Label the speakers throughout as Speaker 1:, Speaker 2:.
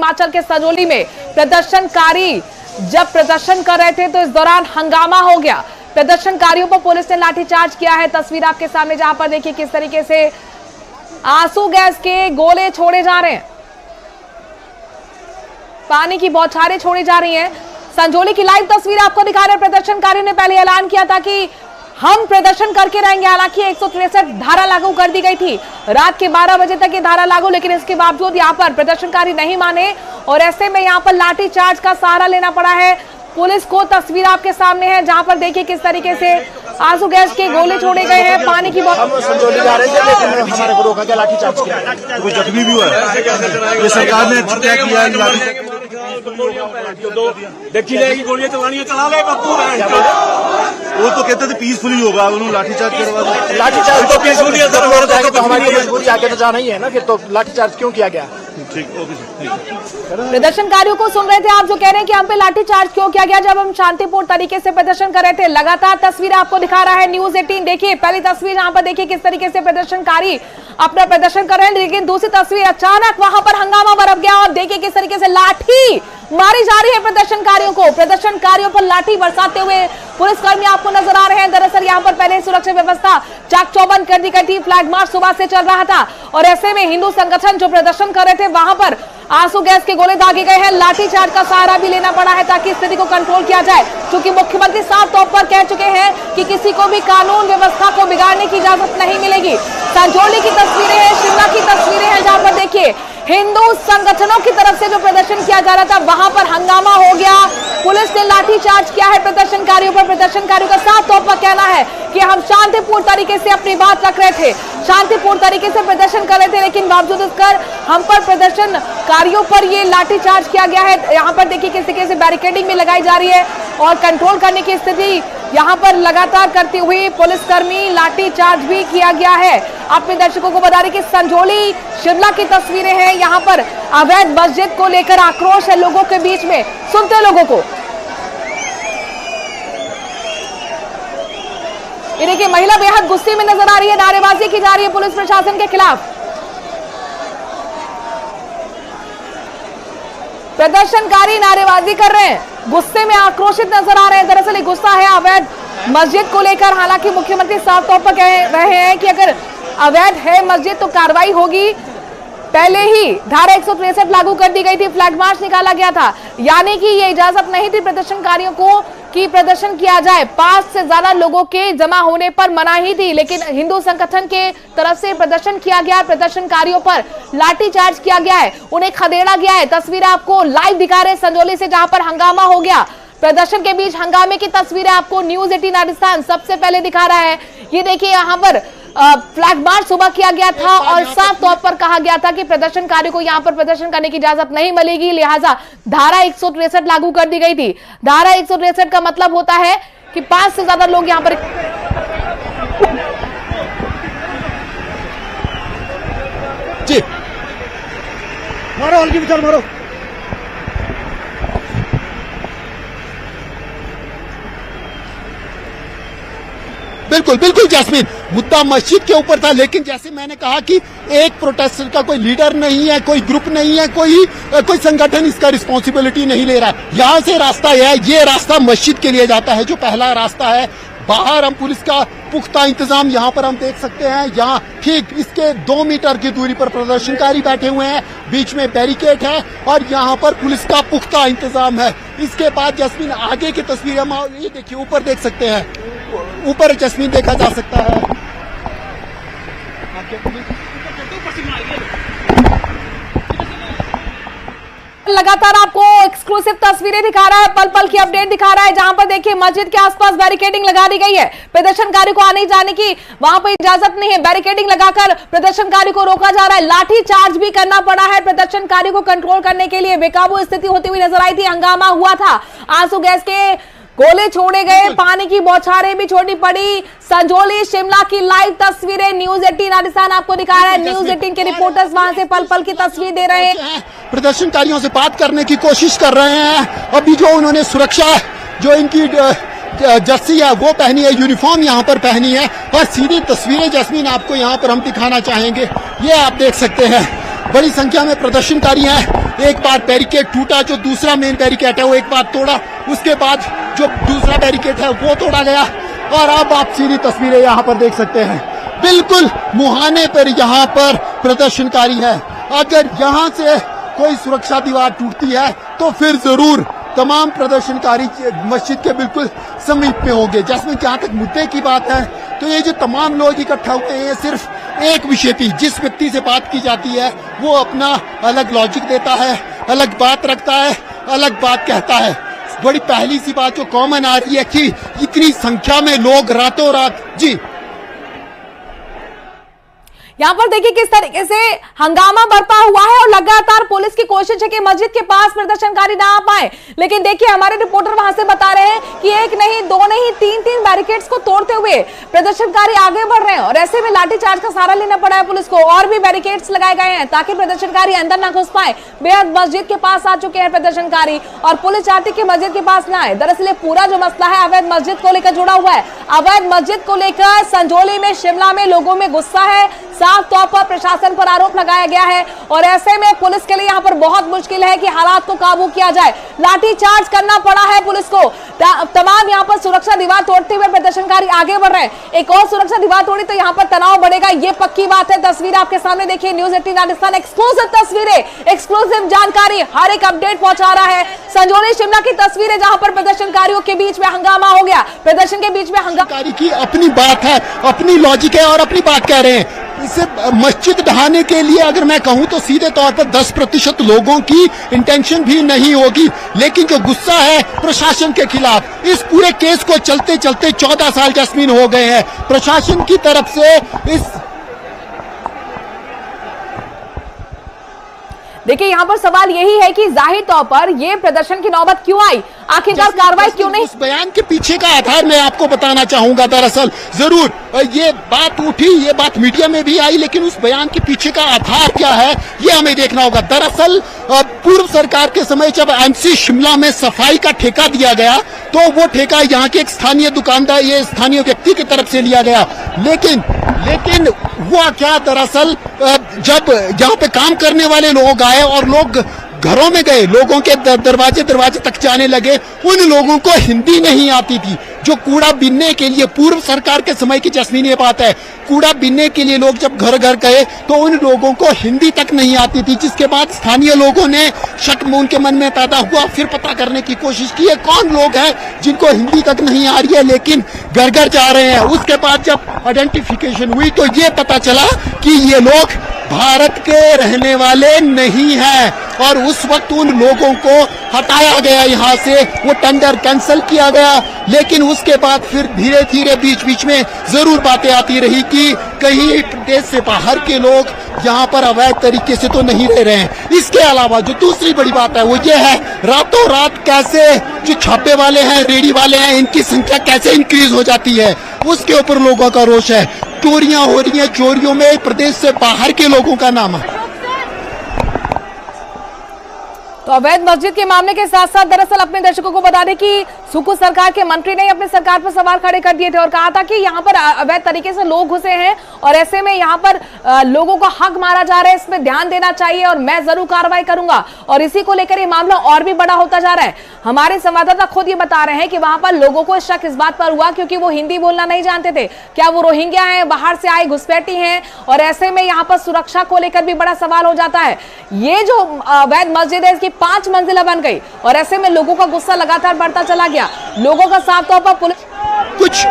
Speaker 1: हिमाचल के संजौली में प्रदर्शनकारी जब प्रदर्शन कर रहे थे तो इस दौरान हंगामा हो गया। प्रदर्शनकारियों पर पुलिस ने लाठीचार्ज किया है। तस्वीर आपके सामने जहां पर देखिए किस तरीके से आंसू गैस के गोले छोड़े जा रहे हैं, पानी की बौछारें छोड़ी जा रही हैं। संजौली की लाइव तस्वीर आपको दिखा रहे हैं। प्रदर्शनकारियों ने पहले ऐलान किया था कि हम प्रदर्शन करके रहेंगे। हालांकि 163 धारा लागू कर दी गई थी, रात के 12 बजे तक ये धारा लागू, लेकिन इसके बावजूद यहाँ पर प्रदर्शनकारी नहीं माने और ऐसे में यहाँ पर लाठीचार्ज का सहारा लेना पड़ा है पुलिस को। तस्वीर आपके सामने है जहां पर देखिए किस तरीके से आंसू गैस के गोले छोड़े गए हैं, पानी की बोतल।
Speaker 2: संजौली जा रहे थे लेकिन हमारे को रोका गया, लाठीचार्ज किया। कोई जख्मी भी हुआ है, ये सरकार ने तय किया है।
Speaker 3: देखी जाएगी, गोलियां चलानी है, चला ले बापू।
Speaker 2: वो तो कहते थे पीसफुली होगा, उन्होंने लाठीचार्ज करवा दिया।
Speaker 3: लाठीचार्ज तो पीसफुली है,
Speaker 2: तो हमारी मजबूरी आगे तो जाना ही है ना, फिर तो लाठीचार्ज क्यों किया गया।
Speaker 1: प्रदर्शनकारियों को सुन रहे थे आप जो कह रहे हैं कि हम पे लाठीचार्ज क्यों किया गया, जब हम शांतिपूर्ण तरीके से प्रदर्शन कर रहे थे। लगातार तस्वीर आपको दिखा रहा है न्यूज़ 18। देखिए पहली तस्वीर यहाँ पर देखिए किस तरीके से प्रदर्शनकारी अपना प्रदर्शन कर रहे हैं, लेकिन दूसरी तस्वीर अचानक वहां पर हंगामा बरप गया और देखिए किस तरीके से लाठी मारी जा रही है प्रदर्शनकारियों को। प्रदर्शनकारियों पर लाठी बरसाते हुए पुलिसकर्मी आपको नजर आ रहे हैं। दरअसल यहाँ पर पहले सुरक्षा व्यवस्था चाक चौबंद कर दी गई थी, फ्लैग मार्च सुबह से चल रहा था और ऐसे में हिंदू संगठन जो प्रदर्शन कर रहे थे वहां पर आंसू गैस के गोले दागे गए हैं। लाठीचार्ज का सहारा भी लेना पड़ा है ताकि स्थिति को कंट्रोल किया जाए, क्योंकि मुख्यमंत्री साफ तौर पर कह चुके हैं कि किसी को भी कानून व्यवस्था को बिगाड़ने की इजाजत नहीं मिलेगी। संजौली की तस्वीरें हैं, शिमला की तस्वीरें हैं जहां पर देखिए हिंदू संगठनों की तरफ से जो प्रदर्शन किया जा रहा था वहां पर हंगामा हो गया। पुलिस ने लाठीचार्ज किया है प्रदर्शनकारियों पर। प्रदर्शनकारियों का साफ तौर पर कहना है कि हम शांतिपूर्ण तरीके से अपनी बात रख रहे थे, शांतिपूर्ण तरीके से प्रदर्शन कर रहे थे, लेकिन बावजूद इसकर हम पर प्रदर्शनकारियों पर ये लाठीचार्ज किया गया है। यहाँ पर देखिए किस तरीके से बैरिकेडिंग भी लगाई जा रही है और कंट्रोल करने की स्थिति यहाँ पर लगातार करती हुई पुलिसकर्मी लाठीचार्ज भी किया गया है। अपने दर्शकों को बता दें कि संजौली शिमला की तस्वीरें हैं। यहाँ पर अवैध मस्जिद को लेकर आक्रोश है लोगों के बीच में, सुनते लोगों को। ये देखिए महिला बेहद गुस्से में नजर आ रही है, नारेबाजी की जा रही है पुलिस प्रशासन के खिलाफ। प्रदर्शनकारी नारेबाजी कर रहे हैं, गुस्से में आक्रोशित नजर आ रहे हैं। दरअसल गुस्सा है अवैध मस्जिद को लेकर। हालांकि मुख्यमंत्री साफ तौर पर कह रहे हैं कि अगर अवैध है मस्जिद तो कार्रवाई होगी। पहले ही धारा 163 लागू कर दी गई थी, फ्लैग मार्च निकाला गया था, यानी कि ये इजाजत नहीं थी प्रदर्शनकारियों को कि प्रदर्शन किया जाए। 5 से ज्यादा लोगों के जमा होने पर मनाही थी, लेकिन हिंदू संगठन के तरफ से प्रदर्शन किया गया, प्रदर्शनकारियों पर लाठीचार्ज किया गया है, उन्हें खदेड़ा गया है। तस्वीर आपको लाइव दिखा रहे हैं संजौली से जहां पर हंगामा हो गया। प्रदर्शन के बीच हंगामे की तस्वीरें आपको न्यूज़ 18 राजस्थान सबसे पहले दिखा रहा है। ये देखिए यहाँ पर फ्लैग मार्च सुबह किया गया था और साफ तौर पर कहा गया था कि प्रदर्शनकारियों को यहां पर प्रदर्शन करने की इजाजत नहीं मिलेगी, लिहाजा धारा 163 लागू कर दी गई थी। धारा 163 का मतलब होता है कि 5 से ज्यादा लोग यहां पर।
Speaker 2: जी मारो, हल्की विचार मारो। बिल्कुल बिल्कुल जैस्मीन, मुद्दा मस्जिद के ऊपर था, लेकिन जैसे मैंने कहा कि एक प्रोटेस्टर का कोई लीडर नहीं है, कोई ग्रुप नहीं है, कोई संगठन इसका रिस्पॉन्सिबिलिटी नहीं ले रहा है। यहाँ से रास्ता है, ये रास्ता मस्जिद के लिए जाता है, जो पहला रास्ता है। बाहर हम पुलिस का पुख्ता इंतजाम यहाँ पर हम देख सकते हैं। यहाँ ठीक इसके 2 मीटर की दूरी पर प्रदर्शनकारी बैठे हुए हैं, बीच में बैरिकेड है और यहाँ पर पुलिस का पुख्ता इंतजाम है। इसके बाद जैस्मीन आगे की तस्वीर हम ये देखिए, ऊपर देख सकते हैं, ऊपर जैस्मीन देखा जा सकता है।
Speaker 1: लगातार आपको एक्सक्लूसिव तस्वीरें दिखा रहा है, पल पल की अपडेट दिखा रहा है, जहां पर देखिए मस्जिद के आसपास बैरिकेडिंग लगा दी गई है। प्रदर्शनकारी को आने जाने की वहां पर इजाजत नहीं है, बैरिकेडिंग लगाकर प्रदर्शनकारी को रोका जा रहा है। लाठी चार्ज भी करना पड़ा है प्रदर्शनकारी को कंट्रोल करने के लिए। बेकाबू स्थिति होती हुई नजर आई थी, हंगामा हुआ था, आंसू गैस के गोले छोड़े गए, पानी की बौछारें भी छोड़नी पड़ी। संजौली शिमला की लाइव तस्वीरें न्यूज़ 18 राजस्थान आपको दिखा रहा है। न्यूज़ 18 के रिपोर्टर्स वहां से पल पल की तस्वीर दे रहे हैं,
Speaker 2: प्रदर्शनकारियों से बात करने की कोशिश कर रहे हैं। अभी जो उन्होंने सुरक्षा, जो इनकी जर्सी है वो पहनी है, यूनिफॉर्म यहाँ पर पहनी है और सीधी तस्वीरें जैस्मीन आपको यहाँ पर हम दिखाना चाहेंगे। ये आप देख सकते हैं, बड़ी संख्या में प्रदर्शनकारी हैं। एक बार बैरिकेड टूटा, जो दूसरा मेन बैरिकेड है वो एक बार तोड़ा, उसके बाद जो दूसरा बैरिकेड है वो तोड़ा गया। और अब आप सीधी तस्वीरें यहाँ पर देख सकते हैं, बिल्कुल मुहाने पर यहाँ पर प्रदर्शनकारी है। अगर यहाँ से कोई सुरक्षा दीवार टूटती है तो फिर जरूर तमाम प्रदर्शनकारी मस्जिद के बिल्कुल समीप में होंगे। जिसमें जहां तक मुद्दे की बात है तो ये जो तमाम लोग इकट्ठा हुए हैं, सिर्फ एक विषय पे जिस व्यक्ति से बात की जाती है वो अपना अलग लॉजिक देता है, अलग बात रखता है, अलग बात कहता है। बड़ी पहली सी बात जो कॉमन आ रही है कि इतनी संख्या में लोग रातों रात जी
Speaker 1: यहाँ पर देखिए किस तरीके से हंगामा बरपा हुआ है और लगातार पुलिस की कोशिश है कि मस्जिद के पास प्रदर्शनकारी ना आ पाए। लेकिन देखिए हमारे रिपोर्टर वहां से बता रहे हैं कि एक नहीं, दो नहीं, तीन बैरिकेड्स को तोड़ते हुए प्रदर्शनकारी आगे बढ़ रहे हैं और ऐसे में लाठीचार्ज का सहारा लेना पड़ा है पुलिस को। और भी बैरिकेड्स लगाए गए हैं ताकि प्रदर्शनकारी अंदर ना घुस पाए। बेहद मस्जिद के पास आ चुके हैं प्रदर्शनकारी और पुलिस चाहती कि मस्जिद के पास ना आए। दरअसल पूरा जो मसला है अवैध मस्जिद को लेकर जुड़ा हुआ है। अवैध मस्जिद को लेकर संजौली में, शिमला में लोगों में गुस्सा है। साफ तौर पर प्रशासन पर आरोप लगाया गया है और ऐसे में पुलिस के लिए यहां पर बहुत मुश्किल है कि हालात को काबू किया जाए। लाठीचार्ज करना पड़ा है पुलिस को। तमाम यहां पर सुरक्षा दीवार तोड़ते हुए प्रदर्शनकारी आगे बढ़ रहे हैं। एक और सुरक्षा दीवार तोड़ी तो यहां पर तनाव बढ़ेगा, ये पक्की बात है। तस्वीर आपके सामने देखिए, न्यूज़ 18 राजस्थान एक्सक्लूसिव तस्वीरें, एक्सक्लूसिव जानकारी, हर एक अपडेट पहुंचा रहा है। संजौली शिमला की तस्वीरें जहां पर प्रदर्शनकारियों के बीच में हंगामा हो गया, प्रदर्शन के बीच में हंगामा
Speaker 2: की अपनी बात है, अपनी लॉजिक है और अपनी बात कह रहे हैं। इसे मस्जिद ढहाने के लिए अगर मैं कहूं तो सीधे तौर पर 10% लोगों की इंटेंशन भी नहीं होगी, लेकिन जो गुस्सा है प्रशासन के खिलाफ, इस पूरे केस को चलते चलते 14 साल जैस्मीन हो गए हैं। प्रशासन की तरफ से इस
Speaker 1: देखिए यहाँ पर सवाल यही है कि जाहिर तौर पर ये प्रदर्शन की नौबत क्यों आई, आखिरकार कार्रवाई क्यों नहीं?
Speaker 2: उस बयान के पीछे का आधार मैं आपको बताना चाहूंगा। दरअसल जरूर ये बात उठी, ये बात मीडिया में भी आई, लेकिन उस बयान के पीछे का आधार क्या है ये हमें देखना होगा। दरअसल पूर्व सरकार के समय जब एमसी शिमला में सफाई का ठेका दिया गया तो वो ठेका यहाँ के एक स्थानीय दुकानदार, ये स्थानीय व्यक्ति की तरफ से लिया गया। लेकिन हुआ क्या, दरअसल जब यहाँ पे काम करने वाले लोग आए और लोग घरों में गए, लोगों के दरवाजे तक जाने लगे, उन लोगों को हिंदी नहीं आती थी। जो कूड़ा बीनने के लिए, पूर्व सरकार के समय की जस्मीन ये बात है, कूड़ा बीनने के लिए लोग जब घर घर गए तो उन लोगों को हिंदी तक नहीं आती थी, जिसके बाद स्थानीय लोगों ने शक उनके मन में पैदा हुआ। फिर पता करने की कोशिश की है कौन लोग हैं जिनको हिंदी तक नहीं आ रही है लेकिन घर घर जा रहे हैं। उसके बाद जब आइडेंटिफिकेशन हुई तो ये पता चला कि ये लोग भारत के रहने वाले नहीं हैं और उस वक्त उन लोगों को हटाया गया यहाँ से, वो टेंडर कैंसिल किया गया। लेकिन उसके बाद फिर धीरे धीरे बीच में जरूर बातें आती रही कि कहीं प्रदेश से बाहर के लोग यहाँ पर अवैध तरीके से तो नहीं रह रहे हैं। इसके अलावा जो दूसरी बड़ी बात है वो ये है, रातों रात कैसे जो छापे वाले हैं, रेडी वाले हैं, इनकी संख्या कैसे इंक्रीज हो जाती है, उसके ऊपर लोगों का रोष है। चोरियां हो रही हैं, चोरियों में प्रदेश से बाहर के लोगों का नाम है।
Speaker 1: तो अवैध मस्जिद के मामले के साथ साथ दरअसल अपने दर्शकों को बता दें कि सुकू सरकार के मंत्री ने अपनी सरकार पर सवाल खड़े कर दिए थे और कहा था कि यहाँ पर अवैध तरीके से लोग घुसे हैं और ऐसे में यहाँ पर लोगों को हक मारा जा रहा है, इसमें ध्यान देना चाहिए और मैं जरूर कार्रवाई करूंगा। और इसी को लेकर ये मामला और भी बड़ा होता जा रहा है। हमारे संवाददाता खुद ये बता रहे हैं कि वहां पर लोगों को शक इस बात पर हुआ क्योंकि वो हिंदी बोलना नहीं जानते थे, क्या वो रोहिंग्या हैं, बाहर से आए घुसपैठी हैं, और ऐसे में यहाँ पर सुरक्षा को लेकर भी बड़ा सवाल हो जाता है। ये जो अवैध मस्जिद है इसकी 5 मंजिला बन गई और ऐसे में लोगों का गुस्सा लगातार बढ़ता चला गया। लोगों का साफ तौर पर पुलिस
Speaker 2: कुछ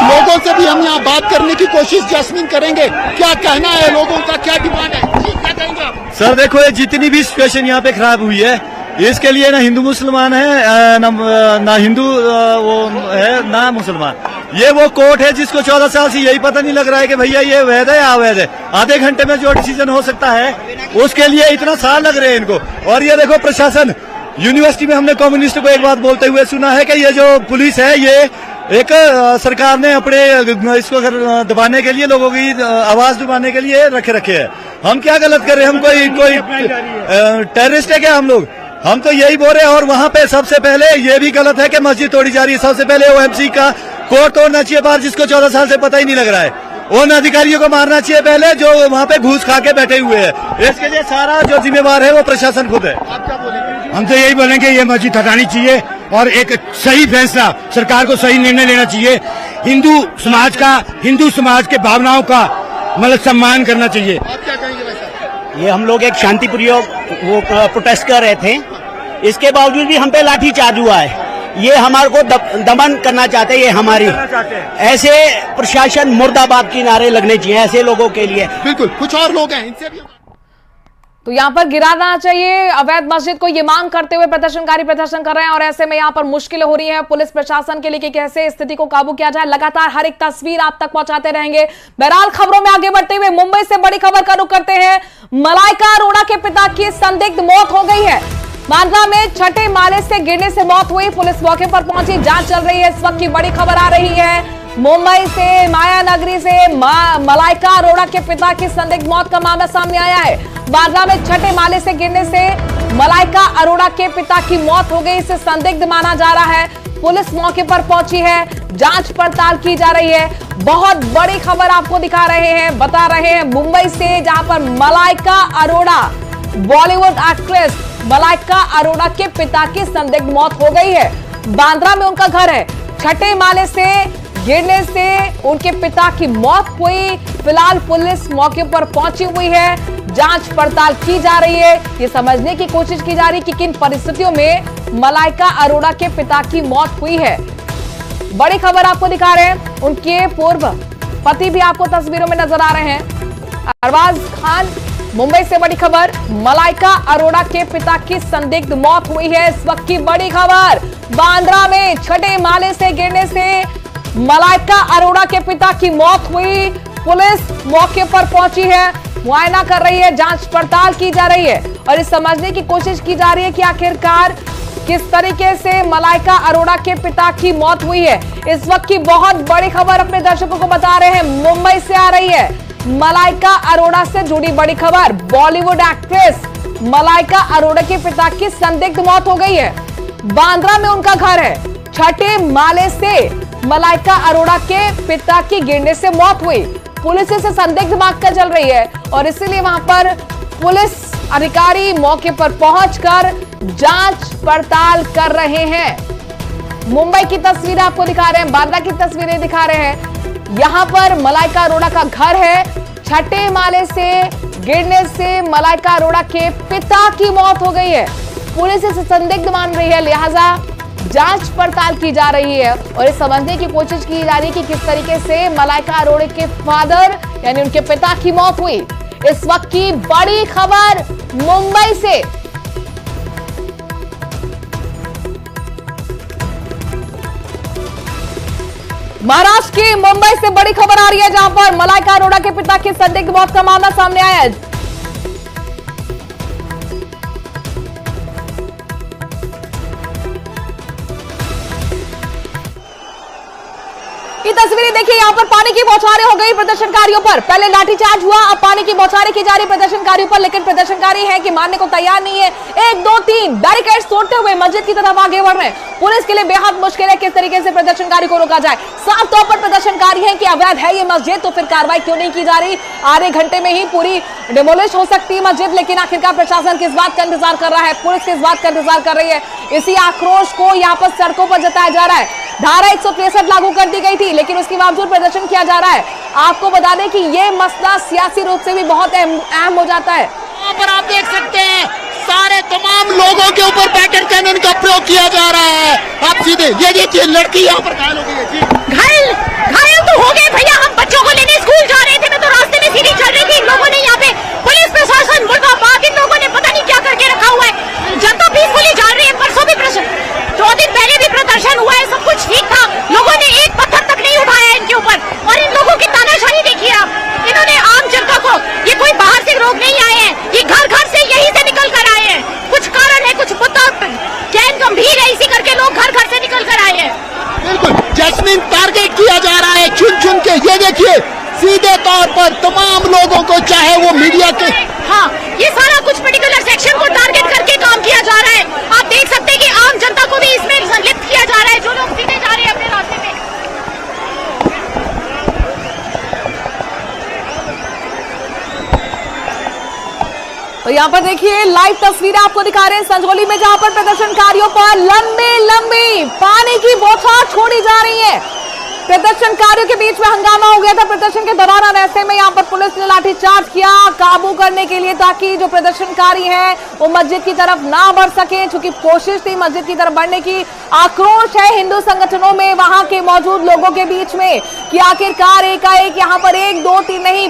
Speaker 2: लोगों से भी हम यहाँ बात करने की कोशिश जैस्मीन करेंगे। क्या कहना है लोगों का, क्या डिमांड है, क्या कहेंगे आप?
Speaker 4: सर देखो, ये जितनी भी सिचुएशन यहाँ पे खराब हुई है इसके लिए ना हिंदू मुसलमान है, ना हिंदू वो है ना मुसलमान। ये वो कोर्ट है जिसको 14 साल से यही पता नहीं लग रहा है कि भैया ये वैध है या अवैध है। आधे घंटे में जो डिसीजन हो सकता है उसके लिए इतना साल लग रहे हैं इनको। और ये देखो प्रशासन, यूनिवर्सिटी में हमने कम्युनिस्ट को एक बात बोलते हुए सुना है कि ये जो पुलिस है ये एक सरकार ने अपने इसको दबाने के लिए, लोगों की आवाज दबाने के लिए रखे हैं। हम क्या गलत कर रहे हैं? हम कोई टेररिस्ट है क्या हम लोग? हम तो यही बोल रहे हैं। और वहां पे सबसे पहले ये भी गलत है कि मस्जिद तोड़ी जा रही है। सबसे पहले ओएमसी का कोर्ट तोड़ना चाहिए बाहर, जिसको 14 साल से पता ही नहीं लग रहा है। उन अधिकारियों को मारना चाहिए पहले जो वहाँ पे घूस खा के बैठे हुए हैं। इसके लिए सारा जो जिम्मेवार है वो प्रशासन खुद है।
Speaker 2: आप क्या बोलेंगे?
Speaker 5: हम तो यही बोलेंगे ये मस्जिद हटानी चाहिए और एक सही फैसला, सरकार को सही निर्णय लेना चाहिए। हिंदू समाज के भावनाओं का मतलब सम्मान करना चाहिए।
Speaker 2: आप क्या कहेंगे वैसा?
Speaker 6: ये हम लोग एक शांतिप्रिय वो प्रोटेस्ट कर रहे थे, इसके बावजूद भी हम पे लाठीचार्ज हुआ है। ये हमारे को दमन करना चाहते हैं, ये हमारी ऐसे प्रशासन मुर्दाबाद की नारे लगने चाहिए ऐसे लोगों के लिए।
Speaker 2: बिल्कुल, कुछ और लोग हैं इनसे भी।
Speaker 1: तो यहां पर गिराना चाहिए अवैध मस्जिद को, ये मांग करते हुए प्रदर्शनकारी प्रदर्शन कर रहे हैं और ऐसे में यहां पर मुश्किलें हो रही हैं पुलिस प्रशासन के लिए कि कैसे स्थिति को काबू किया जाए। लगातार हर एक तस्वीर आप तक पहुंचाते रहेंगे। बहरहाल खबरों में आगे बढ़ते हुए मुंबई से बड़ी खबर का रुख करते हैं। मलाइका अरोड़ा के पिता की संदिग्ध मौत हो गई है। बांद्रा में छठे माले से गिरने से मौत हुई। पुलिस मौके पर पहुंची, जांच चल रही है। इस वक्त की बड़ी खबर आ रही है मुंबई से, माया नगरी से मलाइका अरोड़ा के पिता की संदिग्ध मौत का मामला सामने आया है। बांद्रा में छठे माले से गिरने से मलाइका अरोड़ा के पिता की मौत हो गई। इसे संदिग्ध माना जा रहा है। पुलिस मौके पर पहुंची है, जांच पड़ताल की जा रही है। बहुत बड़ी खबर आपको दिखा रहे हैं, बता रहे हैं मुंबई से, जहां पर मलाइका अरोड़ा, बॉलीवुड एक्ट्रेस मलाइका अरोड़ा के पिता की संदिग्ध मौत हो गई है। बांद्रा में उनका घर है। छठे माले से गिरने से उनके पिता की मौत हुई। फिलहाल पुलिस मौके पर पहुंची हुई है, जांच पड़ताल की जा रही है। ये समझने की कोशिश की जा रही है कि किन परिस्थितियों में मलाइका अरोड़ा के पिता की मौत हुई है। बड़ी खबर आपको दिखा रहे हैं, उनके पूर्व पति भी आपको तस्वीरों में नजर आ रहे हैं। अरबाज खान, मुंबई से बड़ी खबर, मलाइका अरोड़ा के पिता की संदिग्ध मौत हुई है। इस वक्त की बड़ी खबर, बांद्रा में छठे माले से गिरने से मलाइका अरोड़ा के पिता की मौत हुई। पुलिस मौके पर पहुंची है, मुआयना कर रही है, जांच पड़ताल की जा रही है और इस समझने की कोशिश की जा रही है कि आखिरकार किस तरीके से मलाइका अरोड़ा के पिता की मौत हुई है। इस वक्त की बहुत बड़ी खबर अपने दर्शकों को बता रहे हैं, मुंबई से आ रही है। मलाइका अरोड़ा से जुड़ी बड़ी खबर, बॉलीवुड एक्ट्रेस मलाइका अरोड़ा के पिता की संदिग्ध मौत हो गई है। बांद्रा में उनका घर है। छठे माले से मलाइका अरोड़ा के पिता की गिरने से मौत हुई। पुलिस इसे संदिग्ध मानकर चल रही है और इसीलिए वहां पर पुलिस अधिकारी मौके पर पहुंचकर जांच पड़ताल कर रहे हैं। मुंबई की तस्वीरें आपको दिखा रहे हैं, बांद्रा की तस्वीरें दिखा रहे हैं। यहां पर मलाइका अरोड़ा का घर है। छठे माले से गिरने से मलाइका अरोड़ा के पिता की मौत हो गई है। पुलिस इसे संदिग्ध मान रही है, लिहाजा जांच पड़ताल की जा रही है और इस समझने की कोशिश की जा रही है कि किस तरीके से मलाइका अरोड़ा के फादर यानी उनके पिता की मौत हुई। इस वक्त की बड़ी खबर मुंबई से। महाराष्ट्र की मुंबई से बड़ी खबर आ रही है, जहां पर मलाइका अरोड़ा के पिता की संदिग्ध मौत का मामला सामने आया है। ये तस्वीरें देखिए, यहाँ पर पानी की बौछारें हो गई प्रदर्शनकारियों पर। पहले लाठीचार्ज हुआ, अब पानी की बौछारें की जा रही प्रदर्शनकारियों पर, लेकिन प्रदर्शनकारी हैं कि मानने को तैयार नहीं है। 1 2 3 बैरिकेड्स तोड़ते हुए मस्जिद की तरफ आगे बढ़ रहे हैं। पुलिस के लिए बेहद मुश्किल है किस तरीके से प्रदर्शनकारी को रोका जाए। साफ तौर पर प्रदर्शनकारी है कि अवैध है ये मस्जिद, तो फिर कार्रवाई क्यों नहीं की जा रही। आधे घंटे में ही पूरी डिमोलिश हो सकती है मस्जिद, लेकिन आखिरकार प्रशासन किस बात का इंतजार कर रहा है, पुलिस किस बात का इंतजार कर रही है। इसी आक्रोश को यहाँ पर सड़कों पर जताया जा रहा है। धारा 163 लागू कर दी गई थी, लेकिन उसके बावजूद प्रदर्शन किया जा रहा है। आपको बता दें कि ये मसला सियासी रूप से भी बहुत अहम हो जाता है।
Speaker 2: यहाँ पर आप देख सकते हैं सारे तमाम लोगों के ऊपर बैटर कैनन का प्रयोग किया जा रहा है। आप सीधे ये देखिए, लड़की यहाँ पर घायल हो गई है।
Speaker 7: घायल तो हो गए भैया, हम बच्चों को लेने स्कूल जा रहे थे, मैं तो रास्ते में सीधी चल रही थी। इन लोगों ने यहाँ पे पुलिस प्रशासन मुर्दाबाद, इन लोगों ने पता नहीं क्या करके रखा हुआ है। जनता पीसफुली जा रही है। परसों भी 2 दिन पहले भी प्रदर्शन हुआ है, सब कुछ ठीक था। लोगों ने एक पत्थर तक नहीं उठाया इनके ऊपर। और इन लोगों की तानाशाही देखिए आप, इन्होंने आम जनता को, ये कोई बाहर से लोग नहीं आए हैं, ये घर घर से यहीं से निकल कर आए हैं। कुछ कारण है, कुछ मुद्दा चैन गंभीर है, इसी करके लोग घर घर से निकल कर आए हैं।
Speaker 2: बिल्कुल जैस्मिन, टारगेट किया जा रहा है चुन चुन के। ये देखिए सीधे तौर पर तमाम लोगों को, चाहे वो मीडिया के,
Speaker 7: हाँ, ये सारा कुछ पर्टिकुलर सेक्शन को टारगेट करके काम किया जा रहा है। आप देख सकते हैं कि आम जनता को भी इसमें संलिप्त किया जा रहा है, जो लोग सीधे जा रहे हैं अपने रास्ते पे।
Speaker 1: यहाँ पर देखिए लाइव तस्वीरें आपको दिखा रहे हैं संजौली में, जहां पर प्रदर्शनकारियों पर लंबी पानी की बौछार छोड़ी जा रही है। प्रदर्शनकारियों के बीच में हंगामा हो गया था प्रदर्शन के दौरान। ऐसे में यहाँ पर पुलिस ने लाठीचार्ज किया काबू करने के लिए, ताकि जो प्रदर्शनकारी हैं वो मस्जिद की तरफ ना बढ़ सके, चूंकि कोशिश थी मस्जिद की तरफ बढ़ने की। आक्रोश है हिंदू संगठनों में, वहां के मौजूद लोगों के बीच में, कि आखिरकार एकाएक यहाँ पर 1 2 3 नहीं,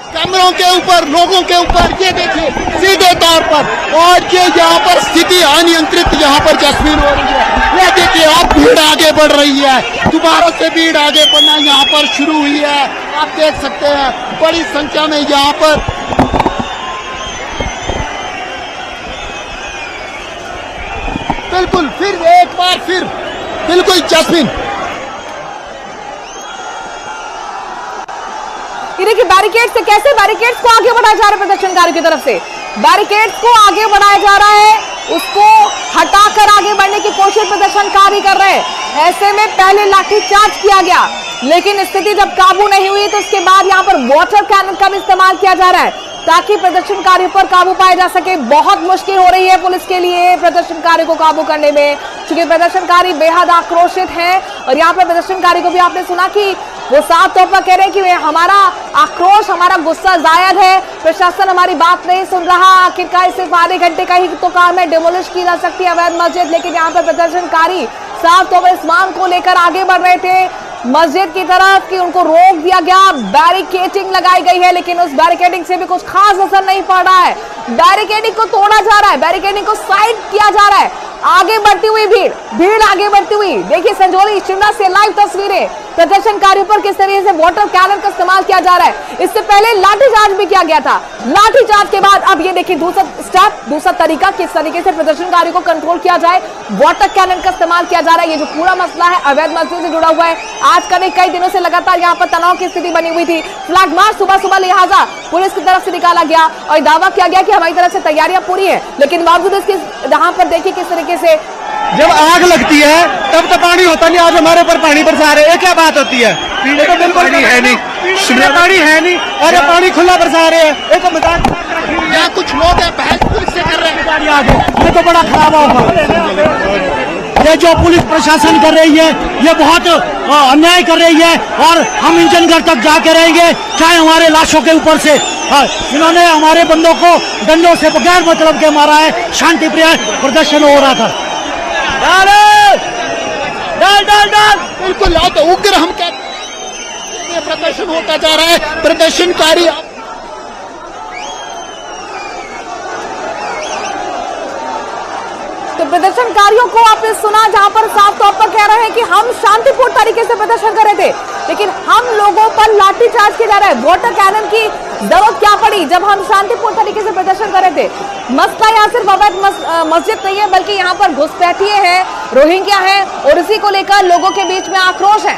Speaker 2: कैमरों के ऊपर, लोगों के ऊपर, ये देखिए सीधे तौर पर। और ये यहाँ पर स्थिति अनियंत्रित यहाँ पर जैस्मीन हो रही है। ये देखिए आप, भीड़ आगे बढ़ रही है, दोबारा से भीड़ आगे बढ़ना यहाँ पर शुरू हुई है। आप देख सकते हैं बड़ी संख्या में यहाँ पर बिल्कुल फिर एक बार फिर बिल्कुल जैस्मीन,
Speaker 1: ये देखिए बैरिकेड से कैसे बैरिकेड्स को आगे बढ़ाया जा रहा है प्रदर्शनकारियों की तरफ से, बैरिकेड्स को आगे बढ़ाया जा रहा है, उसको हटाकर आगे बढ़ने की कोशिश प्रदर्शनकारी कर रहे हैं। ऐसे में पहले लाठीचार्ज किया गया, लेकिन स्थिति जब काबू नहीं हुई तो उसके बाद यहाँ पर वाटर कैनन का भी इस्तेमाल किया जा रहा है, ताकि प्रदर्शनकारियों पर काबू पाया जा सके। बहुत मुश्किल हो रही है पुलिस के लिए प्रदर्शनकारियों को काबू करने में, क्योंकि प्रदर्शनकारी बेहद आक्रोशित हैं। और यहाँ पर प्रदर्शनकारी को भी आपने सुना कि वो साफ तौर पर कह रहे हैं कि हमारा आक्रोश, हमारा गुस्सा जायद है, प्रशासन हमारी बात नहीं सुन रहा। आखिरकार सिर्फ आधे घंटे का ही तो काम है, डिमोलिश की जा सकती है अवैध मस्जिद, लेकिन यहाँ पर प्रदर्शनकारी साफ तौर पर इस मांग को लेकर आगे बढ़ रहे थे मस्जिद की तरफ कि उनको रोक दिया गया। बैरिकेडिंग लगाई गई है, लेकिन उस बैरिकेडिंग से भी कुछ खास असर नहीं पड़ रहा है। बैरिकेडिंग को तोड़ा जा रहा है, बैरिकेडिंग को साइड किया जा रहा है। आगे बढ़ती हुई भीड़ आगे बढ़ती हुई, देखिए संजौली शिमला से लाइव तस्वीरें, प्रदर्शनकारियों पर किस तरीके से वाटर कैनन का इस्तेमाल किया जा रहा है। इससे पहले लाठीचार्ज भी किया गया था, लाठीचार्ज के बाद अब ये देखिए दूसरा स्टेप, दूसरा तरीका, किस तरीके से प्रदर्शनकारियों को कंट्रोल किया जाए, वाटर कैनन का इस्तेमाल किया जा रहा है। ये जो पूरा मसला है अवैध मस्जिद से जुड़ा हुआ है। आज का नहीं, कई दिनों से लगातार यहाँ पर तनाव की स्थिति बनी हुई थी। फ्लैग मार्च सुबह लिहाजा पुलिस की तरफ से निकाला गया और दावा किया गया कि हमारी तरफ से तैयारियां पूरी है, लेकिन बावजूद इसके यहाँ पर देखिए किस तरीके से
Speaker 4: जब आग लगती है तब तो पानी होता नहीं, आज हमारे ऊपर पानी बरसा रहे हैं। क्या बात होती है? पीने को बिल्कुल पानी है नहीं, पानी है नहीं, और ये पानी खुला बरसा रहे हैं। एक मजाक,
Speaker 2: यहाँ कुछ लोग हैं बहस पुलिस से कर रहे हैं,
Speaker 4: ये तो बड़ा खराब होगा। ये जो पुलिस प्रशासन कर रही है ये बहुत अन्याय कर रही है, और हम इंजन घर तक जाके रहेंगे, चाहे हमारे लाशों के ऊपर से। इन्होंने हमारे बंदों को डंडों से बगैर मतलब के मारा है। शांति प्रिय प्रदर्शन हो रहा था। डाल
Speaker 2: बिल्कुल तो उग्र हम कहते हैं प्रदर्शन होता जा रहा है। प्रदर्शनकारी
Speaker 1: तो प्रदर्शनकारियों को आपने सुना, जहां पर साफ तौर पर कह रहे हैं कि हम शांतिपूर्ण तरीके से प्रदर्शन कर रहे थे, लेकिन हम लोगों पर लाठीचार्ज किया जा रहा है। वाटर कैनन की जरूरत क्या पड़ी जब हम शांतिपूर्ण तरीके से प्रदर्शन कर रहे थे। मसला यहाँ सिर्फ अवैध मस्जिद नहीं है, बल्कि यहाँ पर घुसपैठिए हैं, रोहिंग्या हैं, और इसी को लेकर लोगों के बीच में आक्रोश है।